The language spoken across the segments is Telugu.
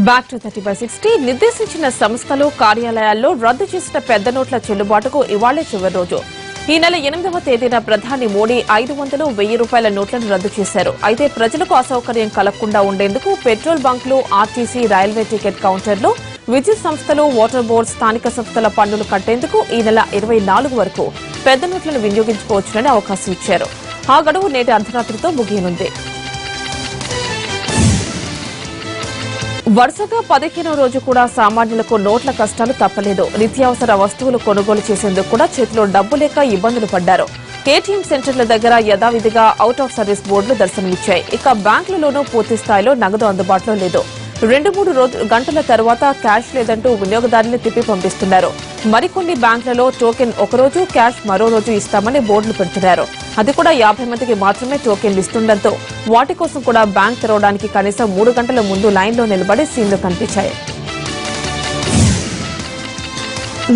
బ్యాక్ టు 30/60 నిర్దేశించిన సంస్థలు కార్యాలయాల్లో రద్దు చేసిన పెద్ద నోట్ల చెల్లుబాటుకు ఇవాళే చివరి రోజు. ఈ నెల 8వ తేదీన ప్రధాని మోడీ 500, 1000 రూపాయల నోట్లను రద్దు చేశారు. అయితే ప్రజలకు అసౌకర్యం కలగకుండా ఉండేందుకు పెట్రోల్ బంకులు, ఆర్టీసీ, రైల్వే టికెట్ కౌంటర్లు, విద్యుత్ సంస్థలు, వాటర్ బోర్డు, స్థానిక సంస్థల పన్నులు కట్టేందుకు ఈ నెల 24 వరకు పెద్ద నోట్లను వినియోగించుకోవచ్చునని అవకాశం ఇచ్చారు. ఆ గడువు నేటి అర్ధరాత్రితో ముగియనుంది. వరుసగా 15వ రోజు కూడా సామాన్యులకు నోట్ల కష్టాలు తప్పలేదు. నిత్యావసర వస్తువులు కొనుగోలు చేసేందుకు కూడా చేతిలో డబ్బు లేక ఇబ్బందులు పడ్డారు. ఏటీఎం సెంటర్ల దగ్గర యథావిధిగా అవుట్ ఆఫ్ సర్వీస్ బోర్డులు దర్శనమిచ్చాయి. ఇక బ్యాంకులలోనూ పూర్తి స్థాయిలో నగదు అందుబాటులో లేదు. 2-3 గంటల తర్వాత క్యాష్ లేదంటూ వినియోగదారుల్ని తిప్పి పంపిస్తున్నారు. మరికొన్ని బ్యాంకులలో టోకెన్ ఒకరోజు, క్యాష్ మరో రోజు ఇస్తామని బోర్డులు పెడుతున్నారు. అది కూడా 50 మందికి మాత్రమే టోకెన్లు ఇస్తుండటంతో వాటి కోసం కూడా బ్యాంక్ తెరవడానికి కనీసం 3 గంటల ముందు లైన్లో నిలబడి సీన్లు కనిపించాయి.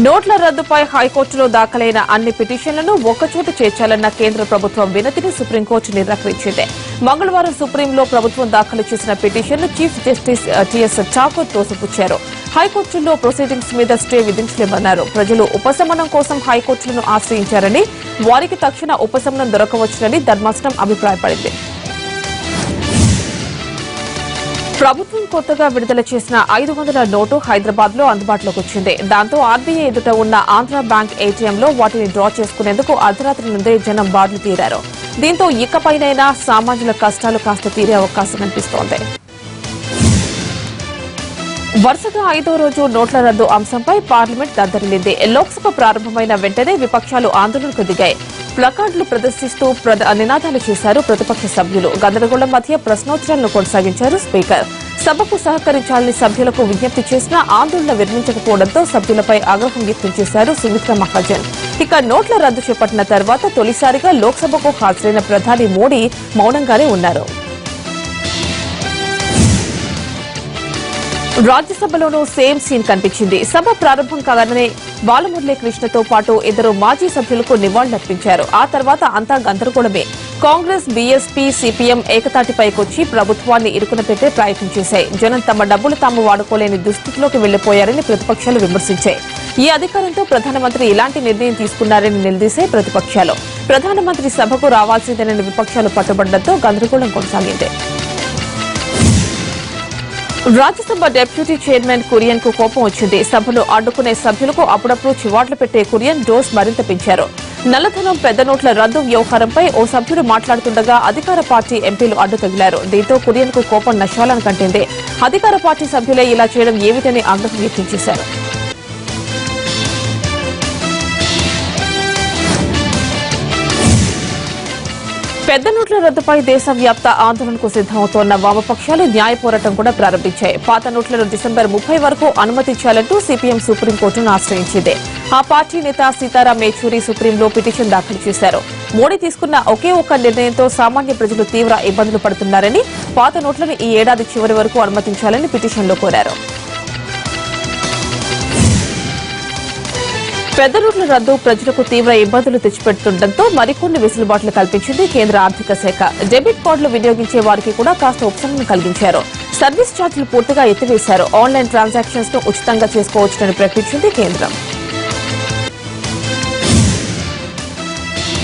నోట్ల రద్దుపై హైకోర్టులో దాఖలైన అన్ని పిటిషన్లను ఒక్కచోట చేర్చాలన్న కేంద్ర ప్రభుత్వం వినతిని సుప్రీంకోర్టు నిరాకరించింది. మంగళవారం సుప్రీంలో ప్రభుత్వం దాఖలు చేసిన పిటిషన్ను చీఫ్ జస్టిస్ టీఎస్ ఠాకూర్ తోసిపుచ్చారు. హైకోర్టుల్లో ప్రొసీడింగ్స్ మీద స్టే విధించలేమన్నారు. ప్రజలు ఉపశమనం కోసం హైకోర్టులను ఆశ్రయించారని, వారికి తక్షణ ఉపశమనం దొరకవచ్చునని ధర్మాసనం అభిప్రాయపడింది. ప్రభుత్వం కొత్తగా విడుదల చేసిన 500 నోటు హైదరాబాద్ లో అందుబాటులోకి వచ్చింది. దాంతో ఆర్బీఐ ఎదుట ఉన్న ఆంధ్ర బ్యాంక్ ఏటీఎంలో వాటిని డ్రా చేసుకునేందుకు అర్ధరాత్రి నుండే జనం బార్లు తీరారు. దీంతో ఇకపైనైనా సామాన్యుల కష్టాలు కాస్త తీరే అవకాశం కనిపిస్తోంది. వరుసగా 5వ రోజు నోట్ల రద్దు అంశంపై పార్లమెంట్ దద్దరిల్లింది. లోక్సభ ప్రారంభమైన వెంటనే విపక్షాలు ఆందోళనకు దిగాయి. ప్లకార్డులు ప్రదర్శిస్తూ నినాదాలు చేశారు ప్రతిపక్ష సభ్యులు. గందరగోళం మధ్య ప్రశ్నోత్తరాలను కొనసాగించారు స్పీకర్. సభకు సహకరించాలని సభ్యులకు విజ్ఞప్తి చేసినా ఆందోళన విరమించకపోవడంతో సభ్యులపై ఆగ్రహం వ్యక్తం చేశారు సుమిత్రా మహాజన్. ఇక నోట్ల రద్దు చేపట్టిన తర్వాత తొలిసారిగా లోక్సభకు హాజరైన ప్రధాని మోడీ మౌనంగానే ఉన్నారు. రాజ్యసభలోనూ సేమ్ సీన్ కనిపించింది. సభ ప్రారంభం కాగానే బాలమురళీ కృష్ణతో పాటు 2 మాజీ సభ్యులకు నివాళులర్పించారు. ఆ తర్వాత అంతా గందరగోళమే. కాంగ్రెస్, బీఎస్పీ, సిపిఎం ఏకతాటిపైకొచ్చి ప్రభుత్వాన్ని ఇరుకున పెట్టే ప్రయత్నం చేశాయి. జనం తమ డబ్బులు తాము వాడుకోలేని దుస్థితిలోకి వెళ్లిపోయారని ప్రతిపక్షాలు విమర్శించాయి. ఈ అధికారంతో ప్రధానమంత్రి ఇలాంటి నిర్ణయం తీసుకున్నారని నిలదీసే ప్రతిపక్షాలు. ప్రధానమంత్రి సభకు రావాల్సిందేనని విపక్షాలు పట్టుబడడంతో గందరగోళం కొనసాగింది. రాజ్యసభ డిప్యూటీ చైర్మన్ కురియన్ కు కోపం వచ్చింది. సభను అడ్డుకునే సభ్యులకు అప్పుడప్పుడు చివాట్లు పెట్టే కురియన్ డోస్ మరింత పెంచారు. నల్లధనం, పెద్ద నోట్ల రద్దు వ్యవహారంపై ఓ సభ్యుడు మాట్లాడుతుండగా అధికార పార్టీ ఎంపీలు అడ్డు తగిలారు. దీంతో కురియన్ కు కోపం నశాలను కంటింది. అధికార పార్టీ సభ్యులే ఇలా చేయడం ఏమిటని ఆగ్రహం వ్యక్తం చేశారు. పెద్ద నోట్ల రద్దుపై దేశవ్యాప్త ఆందోళనకు సిద్దమవుతోన్న వామపక్షాలు న్యాయ పోరాటం కూడా ప్రారంభించాయి. పాత నోట్లను డిసెంబర్ 30 వరకు అనుమతించాలంటూ సిపిఎం సుప్రీంకోర్టును ఆశ్రయించింది. ఆ పార్టీ నేత సీతారాం యేచూరి సుప్రీంలో పిటిషన్ దాఖలు చేశారు. మోడీ తీసుకున్న ఒకే ఒక్క నిర్ణయంతో సామాన్య ప్రజలు తీవ్ర ఇబ్బందులు పడుతున్నారని, పాత నోట్లను ఈ ఏడాది చివరి వరకు అనుమతించాలని పిటిషన్లో కోరారు. పెద్ద నోట్ల రద్దు ప్రజలకు తీవ్ర ఇబ్బందులు తెచ్చిపెడుతుండటంతో మరికొన్ని వెసులుబాట్లు కల్పించింది కేంద్ర ఆర్థిక శాఖ. డెబిట్ కార్డులు వినియోగించే వారికి కూడా కాస్త ఉపశమనం కలిగించారు. సర్వీస్ ఛార్జీలు పూర్తిగా ఎత్తివేశారు. ఆన్లైన్ ట్రాన్సాక్షన్స్ ను ఉచితంగా చేసుకోవచ్చునని ప్రకటించింది కేంద్రం.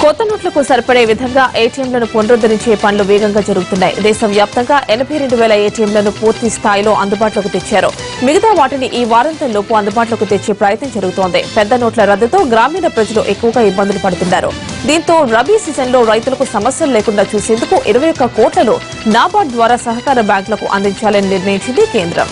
కొత్త నోట్లకు సరిపడే విధంగా ఏటీఎంలను పునరుద్దరించే పనులు వేగంగా జరుగుతున్నాయి. దేశవ్యాప్తంగా 82,000 ఏటీఎంలను పూర్తి స్థాయిలో అందుబాటులోకి తెచ్చారు. మిగతా వాటిని ఈ వారాంతంలోపు అందుబాటులోకి తెచ్చే ప్రయత్నం జరుగుతోంది. పెద్ద నోట్ల రద్దుతో గ్రామీణ ప్రజలు ఎక్కువగా ఇబ్బందులు పడుతున్నారు. దీంతో రబీ సీజన్లో రైతులకు సమస్యలు లేకుండా చూసేందుకు 21 కోట్లను నాబార్డ్ ద్వారా సహకార బ్యాంకులకు అందించాలని నిర్ణయించింది కేంద్రం.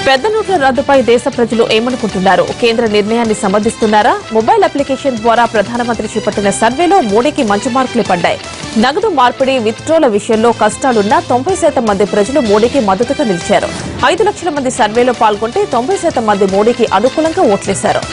పెద్ద నోట్ల రద్దుపై దేశ ప్రజలు ఏమనుకుంటున్నారు? కేంద్ర నిర్ణయాన్ని సమర్థిస్తున్నారా? మొబైల్ అప్లికేషన్ ద్వారా ప్రధానమంత్రి చేపట్టిన సర్వేలో మోడీకి మంచి మార్కులే పడ్డాయి. నగదు మార్పిడి, విత్డ్రాల విషయంలో కష్టాలున్న 90% మంది ప్రజలు మోడీకి మద్దతుగా నిలిచారు. 5 లక్షల మంది సర్వేలో పాల్గొంటే 90% మంది మోడీకి అనుకూలంగా ఓట్లేశారు.